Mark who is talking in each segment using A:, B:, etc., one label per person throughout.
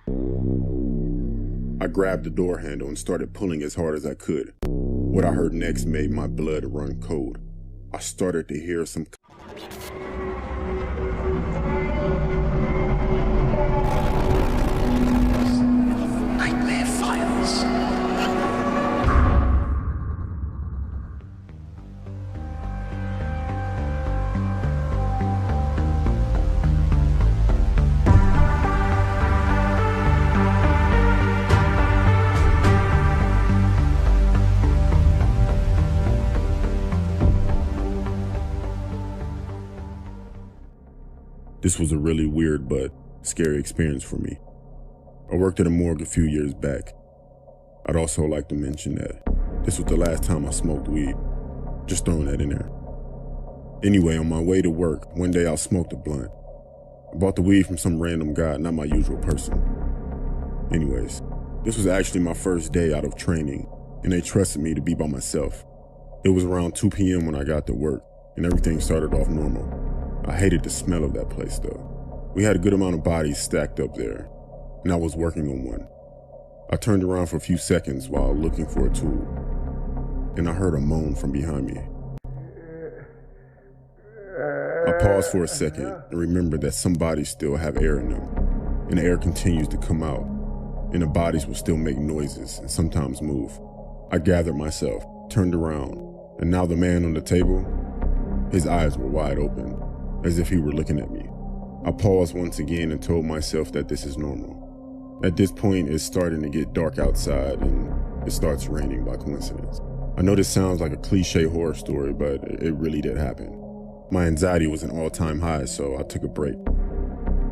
A: I grabbed the door handle and started pulling as hard as I could. What I heard next made my blood run cold. I started to hear some
B: nightmare files.
A: This was a really weird but scary experience for me. I worked at a morgue a few years back. I'd also like to mention that this was the last time I smoked weed. Just throwing that in there. Anyway, on my way to work, one day I smoked a blunt. I bought the weed from some random guy, not my usual person. Anyways, this was actually my first day out of training, and they trusted me to be by myself. It was around 2 p.m. when I got to work, and everything started off normal. I hated the smell of that place though. We had a good amount of bodies stacked up there, and I was working on one. I turned around for a few seconds while looking for a tool, and I heard a moan from behind me. I paused for a second and remembered that some bodies still have air in them, and the air continues to come out, and the bodies will still make noises and sometimes move. I gathered myself, turned around, and now the man on the table, his eyes were wide open, as if he were looking at me. I paused once again and told myself that this is normal. At this point, it's starting to get dark outside and it starts raining by coincidence. I know this sounds like a cliche horror story, but it really did happen. My anxiety was an all-time high, so I took a break.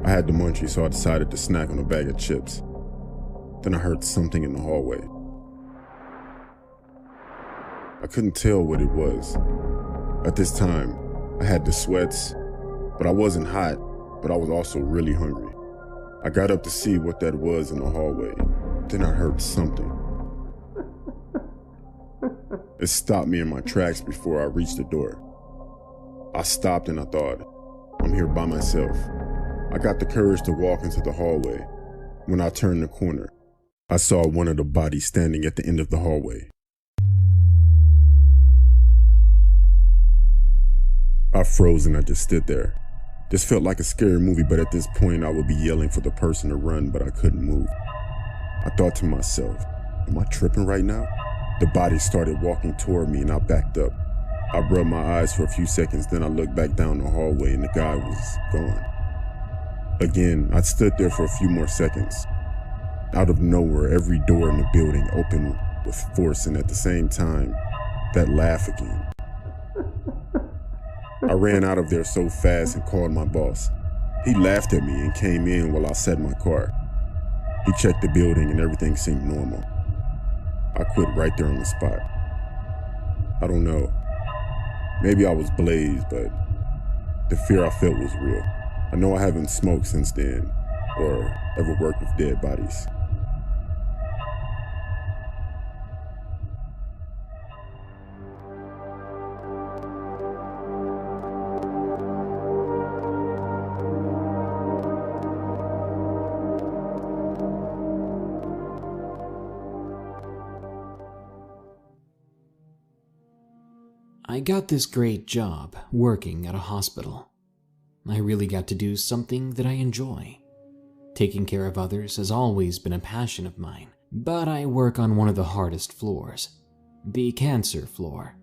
A: I had the munchies, so I decided to snack on a bag of chips. Then I heard something in the hallway. I couldn't tell what it was. At this time, I had the sweats, but I wasn't hot, but I was also really hungry. I got up to see what that was in the hallway. Then I heard something. It stopped me in my tracks before I reached the door. I stopped and I thought, I'm here by myself. I got the courage to walk into the hallway. When I turned the corner, I saw one of the bodies standing at the end of the hallway. I froze and I just stood there. This felt like a scary movie, but at this point I would be yelling for the person to run, but I couldn't move. I thought to myself, am I tripping right now? The body started walking toward me and I backed up. I rubbed my eyes for a few seconds, then I looked back down the hallway and the guy was gone. Again, I stood there for a few more seconds. Out of nowhere, every door in the building opened with force, and at the same time, that laugh again. I ran out of there so fast and called my boss. He laughed at me and came in while I sat in my car. He checked the building and everything seemed normal. I quit right there on the spot. I don't know. Maybe I was blazed, but the fear I felt was real. I know I haven't smoked since then, or ever worked with dead bodies.
C: I got this great job working at a hospital. I really got to do something that I enjoy. Taking care of others has always been a passion of mine, but I work on one of the hardest floors, the cancer floor.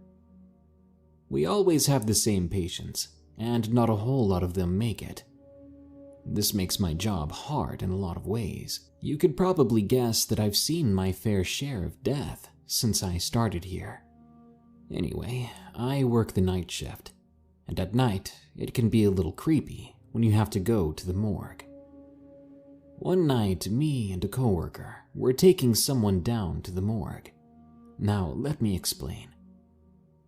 C: We always have the same patients, and not a whole lot of them make it. This makes my job hard in a lot of ways. You could probably guess that I've seen my fair share of death since I started here. Anyway, I work the night shift, and at night it can be a little creepy when you have to go to the morgue. One night, me and a coworker were taking someone down to the morgue. Now, let me explain.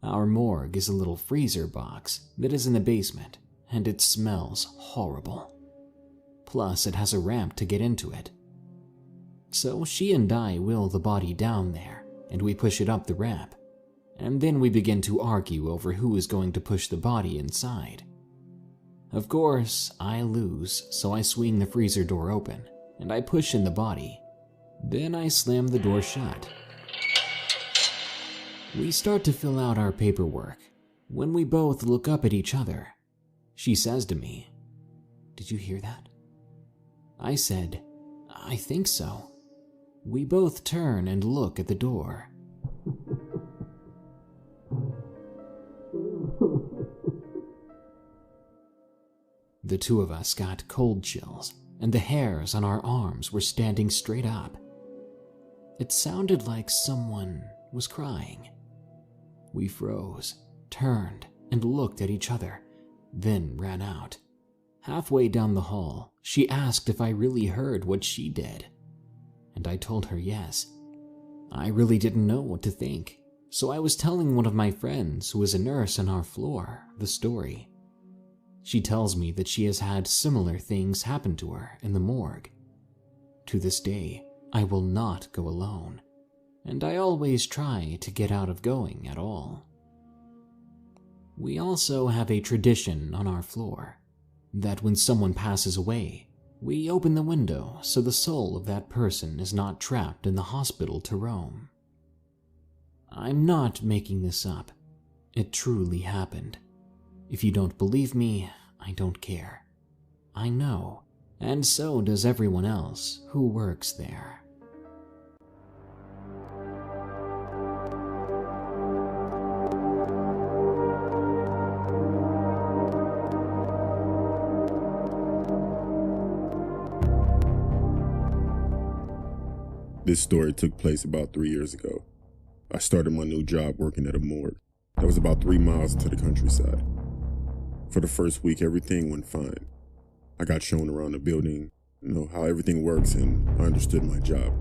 C: Our morgue is a little freezer box that is in the basement, and it smells horrible. Plus, it has a ramp to get into it. So she and I wheel the body down there, and we push it up the ramp. And then we begin to argue over who is going to push the body inside. Of course, I lose, so I swing the freezer door open, and I push in the body. Then I slam the door shut. We start to fill out our paperwork when we both look up at each other. She says to me, "Did you hear that?" I said, "I think so." We both turn and look at the door. The two of us got cold chills, and the hairs on our arms were standing straight up. It sounded like someone was crying. We froze, turned, and looked at each other, then ran out. Halfway down the hall, she asked if I really heard what she did, and I told her yes. I really didn't know what to think, so I was telling one of my friends, who is a nurse on our floor, the story. She tells me that she has had similar things happen to her in the morgue. To this day, I will not go alone, and I always try to get out of going at all. We also have a tradition on our floor that when someone passes away, we open the window so the soul of that person is not trapped in the hospital to roam. I'm not making this up. It truly happened. If you don't believe me, I don't care. I know, and so does everyone else who works there.
A: This story took place about 3 years ago. I started my new job working at a morgue that was about 3 miles to the countryside. For the first week, everything went fine. I got shown around the building, how everything works, and I understood my job.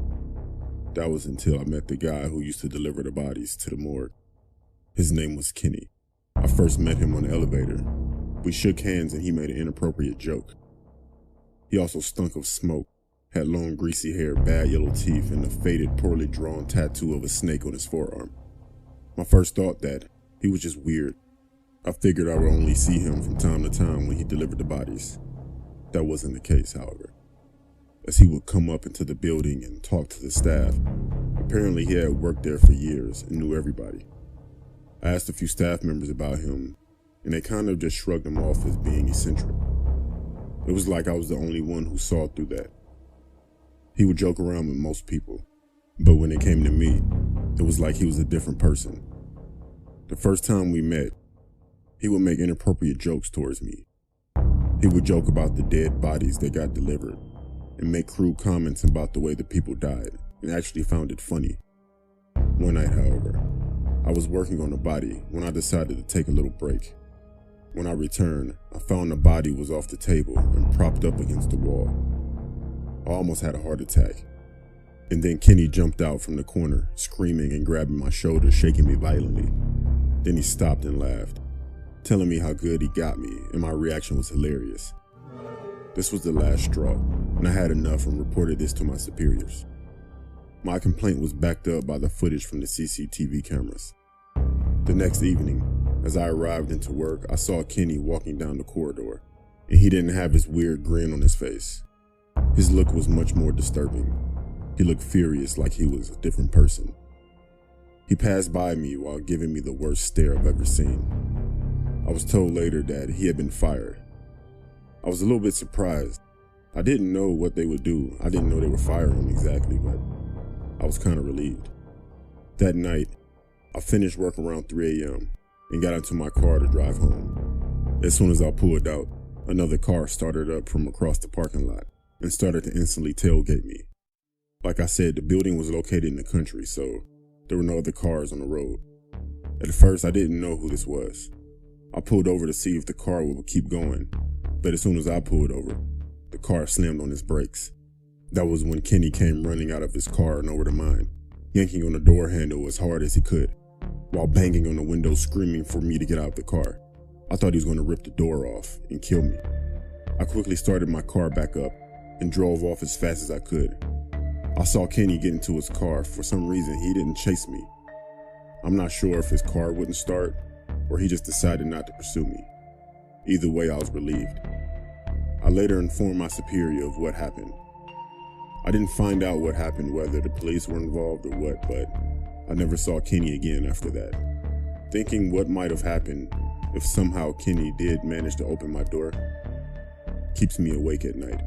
A: That was until I met the guy who used to deliver the bodies to the morgue. His name was Kenny. I first met him on the elevator. We shook hands and he made an inappropriate joke. He also stunk of smoke, had long greasy hair, bad yellow teeth, and a faded, poorly drawn tattoo of a snake on his forearm. My first thought that he was just weird. I figured I would only see him from time to time when he delivered the bodies. That wasn't the case, however, as he would come up into the building and talk to the staff. Apparently he had worked there for years and knew everybody. I asked a few staff members about him, and they kind of just shrugged him off as being eccentric. It was like I was the only one who saw through that. He would joke around with most people, but when it came to me, it was like he was a different person. The first time we met, he would make inappropriate jokes towards me. He would joke about the dead bodies that got delivered and make crude comments about the way the people died, and actually found it funny. One night, however, I was working on a body when I decided to take a little break. When I returned, I found the body was off the table and propped up against the wall. I almost had a heart attack. And then Kenny jumped out from the corner, screaming and grabbing my shoulder, shaking me violently. Then he stopped and laughed, telling me how good he got me, and my reaction was hilarious. This was the last straw, and I had enough and reported this to my superiors. My complaint was backed up by the footage from the CCTV cameras. The next evening, as I arrived into work, I saw Kenny walking down the corridor, and he didn't have his weird grin on his face. His look was much more disturbing. He looked furious, like he was a different person. He passed by me while giving me the worst stare I've ever seen. I was told later that he had been fired. I was a little bit surprised. I didn't know what they would do. I didn't know they were firing him exactly, but I was kind of relieved. That night, I finished work around 3 a.m. and got into my car to drive home. As soon as I pulled out, another car started up from across the parking lot and started to instantly tailgate me. Like I said, the building was located in the country, so there were no other cars on the road. At first, I didn't know who this was. I pulled over to see if the car would keep going, but as soon as I pulled over, the car slammed on its brakes. That was when Kenny came running out of his car and over to mine, yanking on the door handle as hard as he could, while banging on the window screaming for me to get out of the car. I thought he was going to rip the door off and kill me. I quickly started my car back up and drove off as fast as I could. I saw Kenny get into his car. For some reason, he didn't chase me. I'm not sure if his car wouldn't start or he just decided not to pursue me. Either way, I was relieved. I later informed my superior of what happened. didn't find out what happened, whether the police were involved or what, but I never saw Kenny again after that. Thinking what might have happened if somehow Kenny did manage to open my door keeps me awake at night.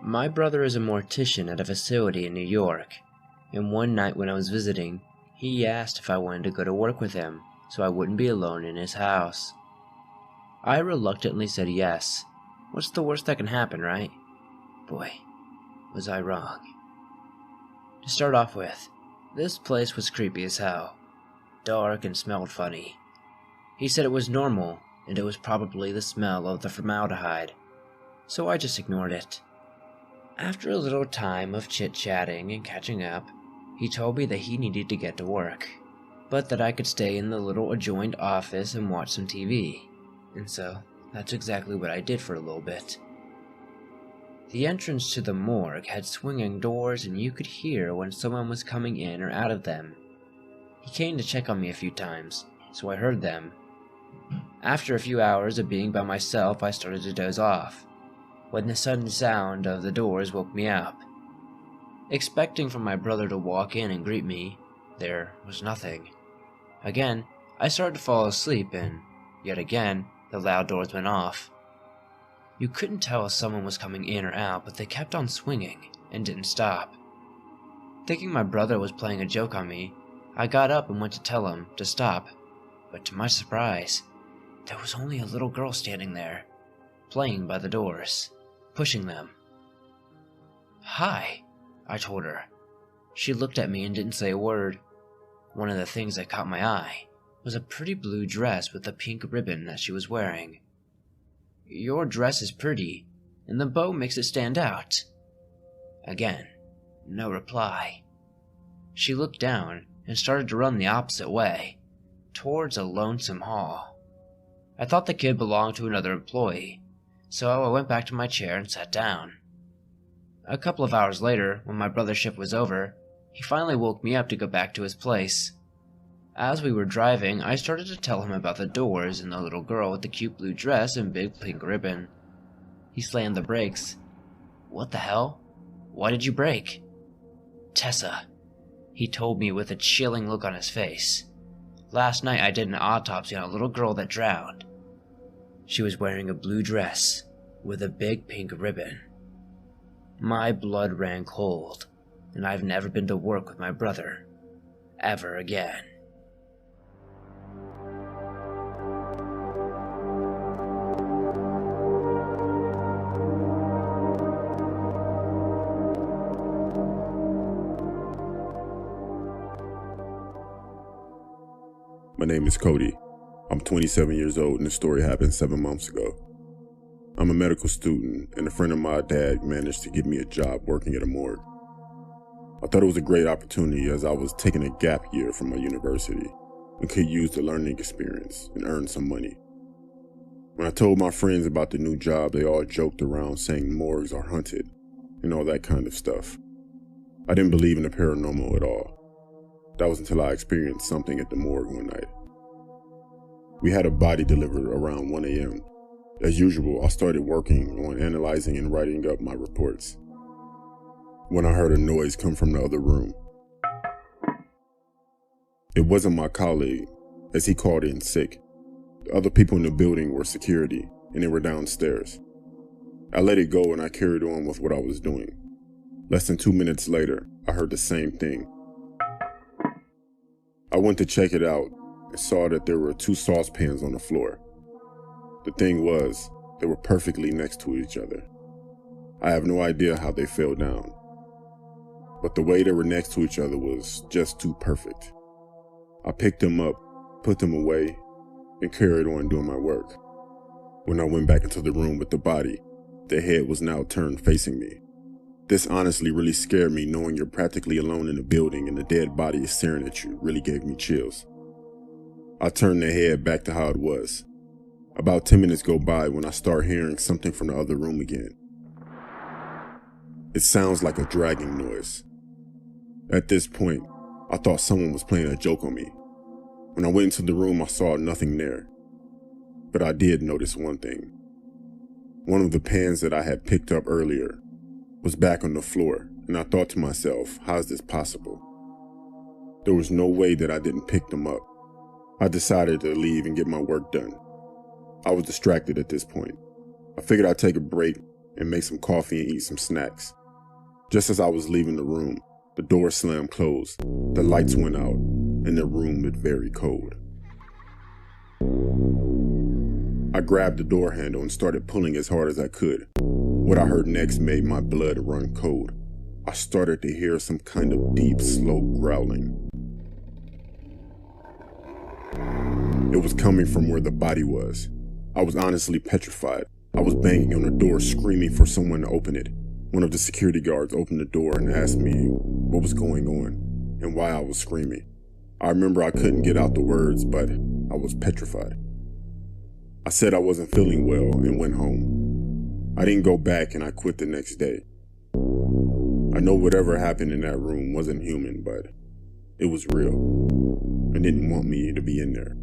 D: My brother is a mortician at a facility in New York, and one night when I was visiting, he asked if I wanted to go to work with him so I wouldn't be alone in his house. I reluctantly said yes. What's the worst that can happen, right? Boy, was I wrong. To start off with, this place was creepy as hell, dark and smelled funny. He said it was normal, and it was probably the smell of the formaldehyde, so I just ignored it. After a little time of chit-chatting and catching up, he told me that he needed to get to work, but that I could stay in the little adjoined office and watch some TV, and so that's exactly what I did for a little bit. The entrance to the morgue had swinging doors, and you could hear when someone was coming in or out of them. He came to check on me a few times, so I heard them. After a few hours of being by myself, I started to doze off, when the sudden sound of the doors woke me up. Expecting for my brother to walk in and greet me, there was nothing. Again, I started to fall asleep, and yet again, the loud doors went off. You couldn't tell if someone was coming in or out, but they kept on swinging and didn't stop. Thinking my brother was playing a joke on me, I got up and went to tell him to stop, but to my surprise, there was only a little girl standing there, playing by the doors, pushing them. "Hi," I told her. She looked at me and didn't say a word. One of the things that caught my eye was a pretty blue dress with a pink ribbon that she was wearing. "Your dress is pretty, and the bow makes it stand out." Again, no reply. She looked down and started to run the opposite way, towards a lonesome hall. I thought the kid belonged to another employee, so I went back to my chair and sat down. A couple of hours later, when my brother's shift was over, he finally woke me up to go back to his place. As we were driving, I started to tell him about the doors and the little girl with the cute blue dress and big pink ribbon. He slammed the brakes. "What the hell? Why did you brake?" "Tessa," he told me with a chilling look on his face. "Last night I did an autopsy on a little girl that drowned. She was wearing a blue dress with a big pink ribbon." My blood ran cold, and I've never been to work with my brother ever again.
A: My name is Cody. I'm 27 years old, and the story happened 7 months ago. I'm a medical student, and a friend of my dad managed to get me a job working at a morgue. I thought it was a great opportunity as I was taking a gap year from my university and could use the learning experience and earn some money. When I told my friends about the new job, they all joked around saying morgues are haunted and all that kind of stuff. I didn't believe in the paranormal at all. That was until I experienced something at the morgue one night. We had a body delivered around 1 a.m. As usual, I started working on analyzing and writing up my reports when I heard a noise come from the other room. It wasn't my colleague, as he called in sick. The other people in the building were security, and they were downstairs. I let it go and I carried on with what I was doing. Less than 2 minutes later, I heard the same thing. I went to check it out and saw that there were 2 saucepans on the floor. The thing was, they were perfectly next to each other. I have no idea how they fell down, but the way they were next to each other was just too perfect. I picked them up, put them away, and carried on doing my work. When I went back into the room with the body, the head was now turned facing me. This honestly really scared me, knowing you're practically alone in the building and the dead body is staring at you really gave me chills. I turned the head back to how it was. About 10 minutes go by when I start hearing something from the other room again. It sounds like a dragging noise. At this point, I thought someone was playing a joke on me. When I went into the room, I saw nothing there. But I did notice one thing. One of the pans that I had picked up earlier was back on the floor, and I thought to myself, how is this possible? There was no way that I didn't pick them up. I decided to leave and get my work done. I was distracted at this point. I figured I'd take a break and make some coffee and eat some snacks. Just as I was leaving the room, the door slammed closed, the lights went out, and the room looked very cold. I grabbed the door handle and started pulling as hard as I could. What I heard next made my blood run cold. I started to hear some kind of deep, slow growling. It was coming from where the body was. I was honestly petrified. I was banging on the door, screaming for someone to open it. One of the security guards opened the door and asked me what was going on and why I was screaming. I remember I couldn't get out the words, but I was petrified. I said I wasn't feeling well and went home. I didn't go back and I quit the next day. I know whatever happened in that room wasn't human, but it was real and didn't want me to be in there.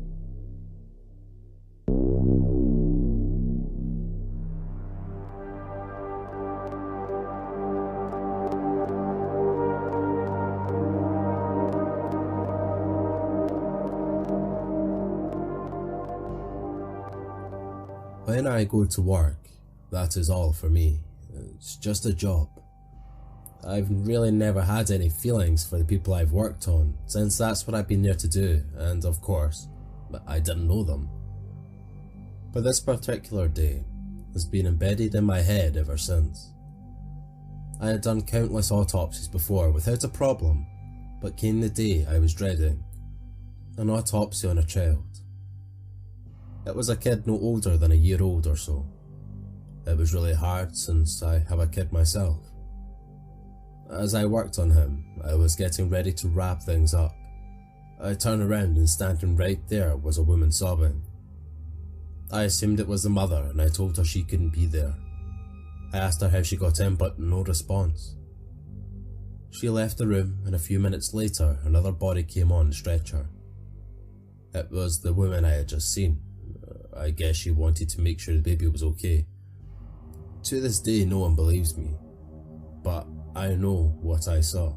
E: When I go to work, that is all for me. It's just a job. I've really never had any feelings for the people I've worked on, since that's what I've been there to do, and of course, I didn't know them. But this particular day has been embedded in my head ever since. I had done countless autopsies before without a problem, but came the day I was dreading. An autopsy on a child. It was a kid no older than a year old or so. It was really hard since I have a kid myself. As I worked on him, I was getting ready to wrap things up. I turned around and standing right there was a woman sobbing. I assumed it was the mother and I told her she couldn't be there. I asked her how she got in, but no response. She left the room and a few minutes later another body came on the stretcher. It was the woman I had just seen. I guess she wanted to make sure the baby was okay. To this day no one believes me, but I know what I saw.